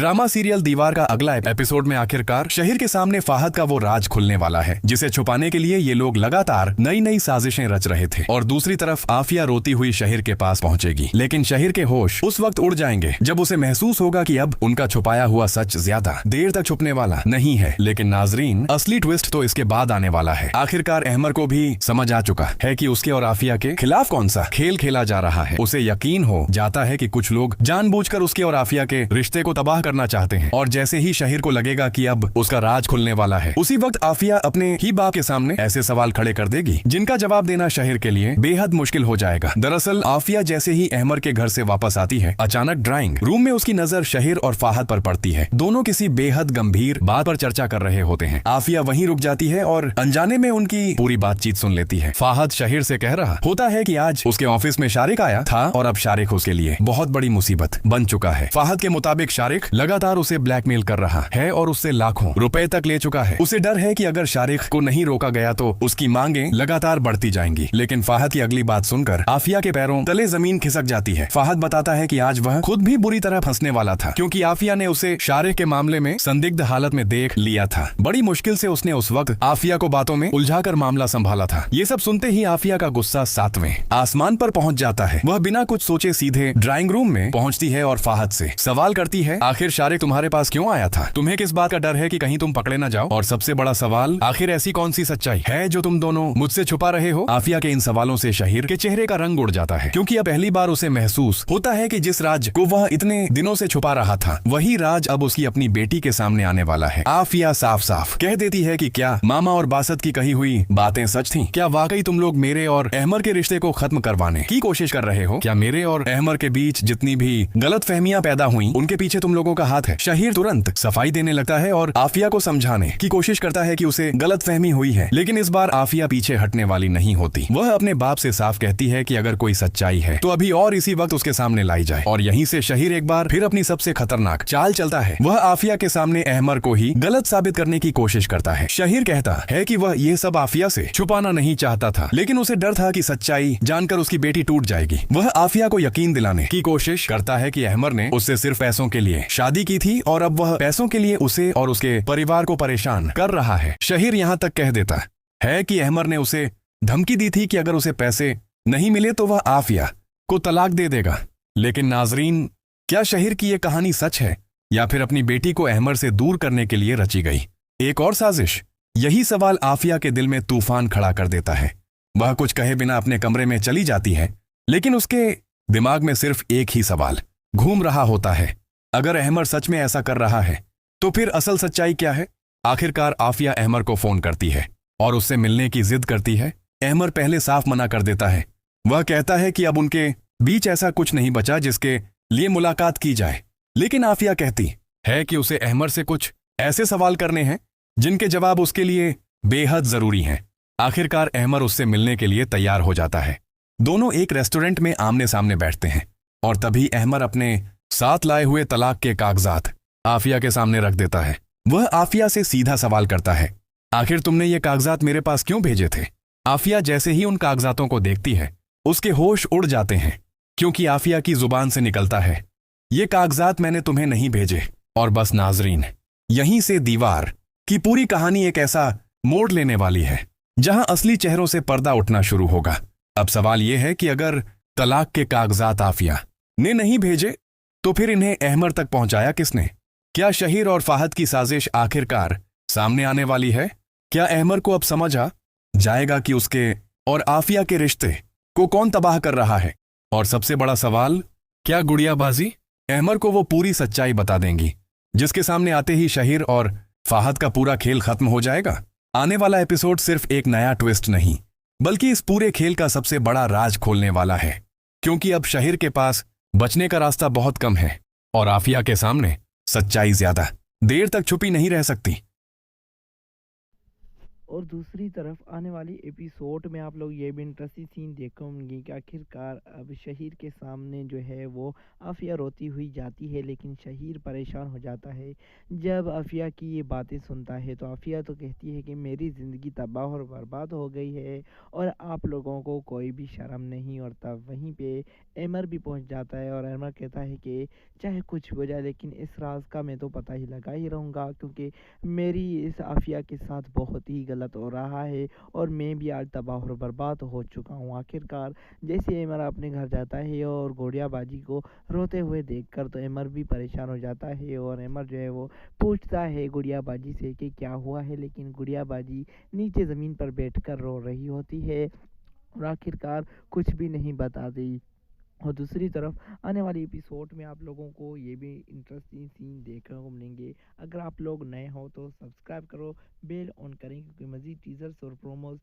Drama serial दीवार का अगला एपिसोड में आखिरकार शहीर के सामने फाहद का वो राज खुलने वाला है जिसे छुपाने के लिए ये लोग लगातार नई नई साजिशें रच रहे थे। और दूसरी तरफ आफिया रोती हुई शहीर के पास पहुंचेगी, लेकिन शहीर के होश उस वक्त उड़ जाएंगे जब उसे महसूस होगा कि अब उनका छुपाया हुआ सच ज्यादा देर तक छुपने वाला नहीं है। लेकिन नाजरीन, असली ट्विस्ट तो इसके बाद आने वाला है। आखिरकार अहमर को भी समझ आ चुका है कि उसके और आफिया के खिलाफ कौन सा खेल खेला जा रहा है। उसे यकीन हो जाता है कि कुछ लोग जानबूझकर उसके और आफिया के रिश्ते को तबाह करना चाहते हैं। और जैसे ही शहीर को लगेगा कि अब उसका राज खुलने वाला है, उसी वक्त आफिया अपने ही बाप के सामने ऐसे सवाल खड़े कर देगी जिनका जवाब देना शहीर के लिए बेहद मुश्किल हो जाएगा। दरअसल आफिया जैसे ही अहमर के घर से वापस आती है, अचानक ड्राइंग रूम में उसकी नजर शहीर और फाहद पर पड़ती है। दोनों किसी बेहद गंभीर बात पर चर्चा कर रहे होते हैं। आफिया वहीं रुक जाती है और अनजाने में उनकी पूरी बातचीत सुन लेती है। फाहद शहीर से कह रहा होता है कि आज उसके ऑफिस में शारिक आया था और अब शारिक उसके लिए बहुत बड़ी मुसीबत बन चुका है। फाहद के मुताबिक शारिक लगातार उसे ब्लैकमेल कर रहा है और उससे लाखों रुपए तक ले चुका है। उसे डर है कि अगर शारिक को नहीं रोका गया तो उसकी मांगे लगातार बढ़ती जाएंगी। लेकिन फाहद की अगली बात सुनकर आफिया के पैरों तले जमीन खिसक जाती है। फाहद बताता है कि आज वह खुद भी बुरी तरह फंसने वाला था, क्योंकि आफिया ने उसे शारिक के मामले में संदिग्ध हालत में देख लिया था। बड़ी मुश्किल से उसने उस वक्त आफिया को बातों में उलझाकर मामला संभाला था। ये सब सुनते ही आफिया का गुस्सा 7वें आसमान पर पहुंच जाता है। वह बिना कुछ सोचे सीधे ड्राइंग रूम में पहुंचती है और फाहद से सवाल करती है, आखिर शारिक तुम्हारे पास क्यों आया था? तुम्हें किस बात का डर है कि कहीं तुम पकड़े ना जाओ? और सबसे बड़ा सवाल, आखिर ऐसी कौन सी सच्चाई है जो तुम दोनों मुझसे छुपा रहे हो? आफिया के इन सवालों से शहीर के चेहरे का रंग उड़ जाता है, क्योंकि अब पहली बार उसे महसूस होता है कि जिस राज को वह इतने दिनों से छुपा रहा था, वही राज अब उसकी अपनी बेटी के सामने आने वाला है। आफिया साफ साफ कह देती है कि क्या मामा और बासत की कही हुई बातें सच थीं? क्या वाकई तुम लोग मेरे और अहमर के रिश्ते को खत्म करवाने की कोशिश कर रहे हो? क्या मेरे और अहमर के बीच जितनी भी गलतफहमियां पैदा हुई उनके पीछे तुम लोगों का हाथ है? शहीर तुरंत सफाई देने लगता है और आफिया को समझाने की कोशिश करता है कि उसे गलतफहमी हुई है। लेकिन इस बार आफिया पीछे हटने वाली नहीं होती। वह अपने बाप से साफ कहती है कि अगर कोई सच्चाई है तो अभी और इसी वक्त उसके सामने लाई जाए। और यहीं से शहीर एक बार फिर अपनी सबसे खतरनाक चाल चलता है। वह आफिया के सामने अहमर को ही गलत साबित करने की कोशिश करता है। शहीर कहता है कि वह ये सब आफिया से छुपाना नहीं चाहता था, लेकिन उसे डर था कि सच्चाई जानकर उसकी बेटी टूट जाएगी। वह आफिया को यकीन दिलाने की कोशिश करता है कि अहमर ने उससे सिर्फ पैसों के लिए शादी की थी और अब वह पैसों के लिए उसे और उसके परिवार को परेशान कर रहा है। शहीर यहाँ तक कह देता है कि अहमर ने उसे धमकी दी थी कि अगर उसे पैसे नहीं मिले तो वह आफिया को तलाक दे देगा। लेकिन नाजरीन, क्या शहीर की यह कहानी सच है या फिर अपनी बेटी को अहमर से दूर करने के लिए रची गई एक और साजिश? यही सवाल आफिया के दिल में तूफान खड़ा कर देता है। वह कुछ कहे बिना अपने कमरे में चली जाती है, लेकिन उसके दिमाग में सिर्फ एक ही सवाल घूम रहा होता है, अगर अहमर सच में ऐसा कर रहा है तो फिर असल सच्चाई क्या है? आखिरकार आफिया अहमर को फोन करती है और उससे मिलने की जिद करती है। अहमर पहले साफ मना कर देता है। वह कहता है कि अब उनके बीच ऐसा कुछ नहीं बचा जिसके लिए मुलाकात की जाए। लेकिन आफिया कहती है कि उसे अहमर से कुछ ऐसे सवाल करने हैं जिनके जवाब उसके लिए बेहद जरूरी हैं। आखिरकार अहमर उससे मिलने के लिए तैयार हो जाता है। दोनों एक रेस्टोरेंट में आमने सामने बैठते हैं और तभी अहमर अपने साथ लाए हुए तलाक के कागजात आफिया के सामने रख देता है। वह आफिया से सीधा सवाल करता है, आखिर तुमने ये कागजात मेरे पास क्यों भेजे थे? आफिया जैसे ही उन कागजातों को देखती है, उसके होश उड़ जाते हैं, क्योंकि आफिया की जुबान से निकलता है, ये कागजात मैंने तुम्हें नहीं भेजे। और बस नाजरीन, यहीं से दीवार की पूरी कहानी एक ऐसा मोड़ लेने वाली है जहां असली चेहरों से पर्दा उठना शुरू होगा। अब सवाल यह है कि अगर तलाक के कागजात आफिया ने नहीं भेजे तो फिर इन्हें अहमर तक पहुंचाया किसने? क्या शहीर और फाहद की साजिश आखिरकार सामने आने वाली है? क्या अहमर को अब समझ आ जाएगा कि उसके और आफिया के रिश्ते को कौन तबाह कर रहा है? और सबसे बड़ा सवाल, क्या गुड़ियाबाजी अहमर को वो पूरी सच्चाई बता देंगी जिसके सामने आते ही शहीर और फाहद का पूरा खेल खत्म हो जाएगा? आने वाला एपिसोड सिर्फ एक नया ट्विस्ट नहीं, बल्कि इस पूरे खेल का सबसे बड़ा राज खोलने वाला है, क्योंकि अब शहीर के पास बचने का रास्ता बहुत कम है और आफिया के सामने सच्चाई ज्यादा देर तक छुपी नहीं रह सकती। और दूसरी तरफ आने वाली एपिसोड में आप लोग ये भी इंटरेस्टिंग सीन देखेंगे कि आखिरकार अब शहीर के सामने जो है वो आफिया रोती हुई जाती है, लेकिन शहीर परेशान हो जाता है जब आफिया की ये बातें सुनता है। तो आफिया तो कहती है कि मेरी ज़िंदगी तबाह और बर्बाद हो गई है और आप लोगों को कोई भी शर्म नहीं। और तब वहीं पे एमर भी पहुंच जाता है और एमर कहता है कि चाहे कुछ भी हो जाए लेकिन इस राज का मैं तो पता ही लगा ही रहूँगा, क्योंकि मेरी इस आफिया के साथ बहुत ही गलत हो रहा है और मैं भी आज तबाह और बर्बाद हो चुका हूँ। आखिरकार जैसे एमर अपने घर जाता है और गुड़िया बाजी को रोते हुए देखकर तो एमर भी परेशान हो जाता है और एमर जो है वो पूछता है गुड़िया बाजी से कि क्या हुआ है, लेकिन गुड़िया बाजी नीचे ज़मीन पर बैठकर रो रही होती है और आखिरकार कुछ भी नहीं बताती। और दूसरी तरफ आने वाली एपिसोड में आप लोगों को ये भी इंटरेस्टिंग सीन देखने को मिलेंगे। अगर आप लोग नए हो तो सब्सक्राइब करो, बेल ऑन करें, क्योंकि मज़ीद टीज़र्स और प्रोमोज़